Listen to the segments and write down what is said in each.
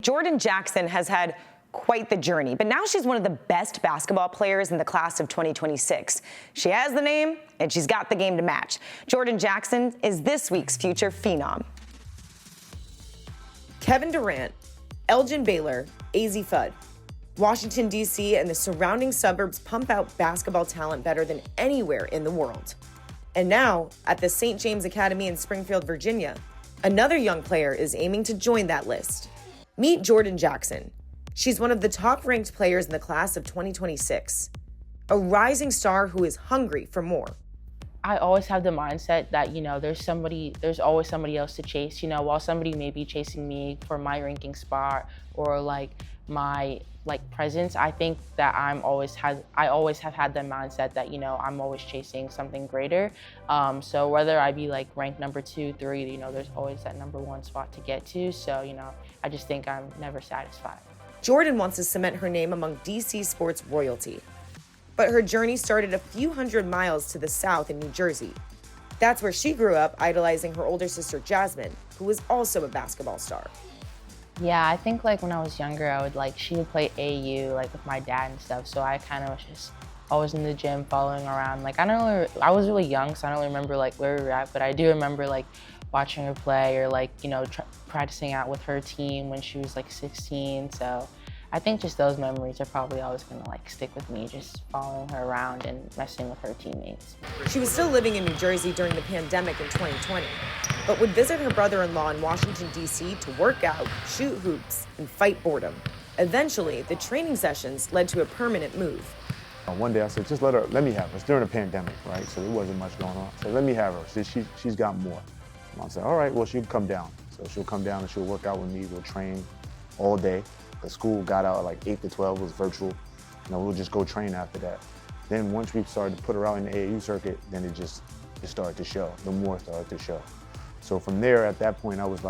Jordyn Jackson has had quite the journey, but now she's one of the best basketball players in the class of 2026. She has the name, and she's got the game to match. Jordyn Jackson is this week's future phenom. Kevin Durant, Elgin Baylor, AZ Fudd. Washington, D.C. and the surrounding suburbs pump out basketball talent better than anywhere in the world. And now, at the St. James Academy in Springfield, Virginia, another young player is aiming to join that list. Meet Jordyn Jackson. She's one of the top-ranked players in the class of 2026, a rising star who is hungry for more. I always have the mindset that, there's always somebody else to chase. While somebody may be chasing me for my ranking spot or my presence, I think that I always have had the mindset that, I'm always chasing something greater. So whether I be ranked number 2, 3, there's always that number 1 spot to get to. So, I just think I'm never satisfied. Jordyn wants to cement her name among DC sports royalty. But her journey started a few hundred miles to the south in New Jersey. That's where she grew up, idolizing her older sister Jasmine, who was also a basketball star. Yeah, I think when I was younger, she would play AU with my dad and stuff. So I kind of was just always in the gym, following around. I was really young, so I don't remember where we were at, but I do remember watching her play or practicing out with her team when she was 16. So I think just those memories are probably always gonna stick with me, just following her around and messing with her teammates. She was still living in New Jersey during the pandemic in 2020, but would visit her brother-in-law in Washington, D.C. to work out, shoot hoops, and fight boredom. Eventually, the training sessions led to a permanent move. One day I said, just let me have her. It's during the pandemic, right? So there wasn't much going on. So let me have her. She's got more. Mom said, all right, well, she'll come down. So she'll come down and she'll work out with me. We'll train all day. The school got out at 8 to 12, it was virtual. We'll just go train after that. Then once we started to put her out in the AAU circuit, then it started to show. The more started to show. So from there, at that point, I was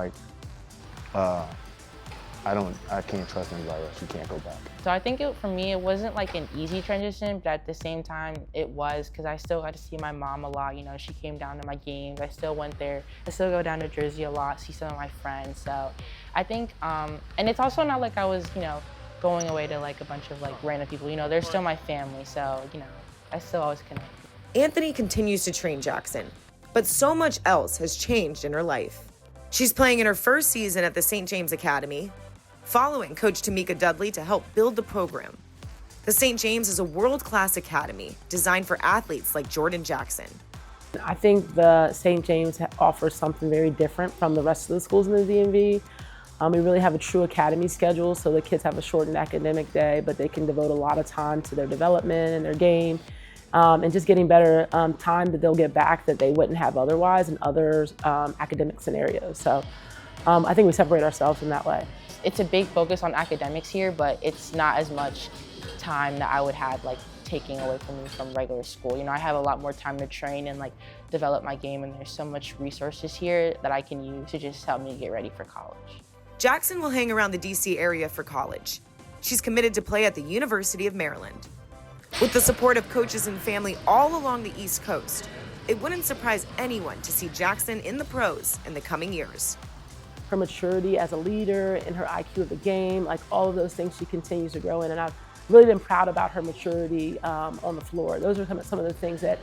I can't trust anybody else. You can't go back. So I think for me, it wasn't an easy transition, but at the same time, it was, because I still got to see my mom a lot. She came down to my games. I still went there. I still go down to Jersey a lot, see some of my friends. So I think, and it's also not I was, going away to a bunch of random people. They're still my family. So, I still always connect. Anthony continues to train Jackson, but so much else has changed in her life. She's playing in her first season at the St. James Academy, following Coach Tamika Dudley to help build the program. The St. James is a world-class academy designed for athletes like Jordyn Jackson. I think the St. James offers something very different from the rest of the schools in the DMV. We really have a true academy schedule, so the kids have a shortened academic day, but they can devote a lot of time to their development and their game, and just getting better time that they'll get back that they wouldn't have otherwise in other academic scenarios. So I think we separate ourselves in that way. It's a big focus on academics here, but it's not as much time that I would have taking away from me from regular school. I have a lot more time to train and develop my game, and there's so much resources here that I can use to just help me get ready for college. Jackson will hang around the DC area for college. She's committed to play at the University of Maryland. With the support of coaches and family all along the East Coast, it wouldn't surprise anyone to see Jackson in the pros in the coming years. Her maturity as a leader and her IQ of the game, all of those things she continues to grow in. And I've really been proud about her maturity on the floor. Those are some of the things that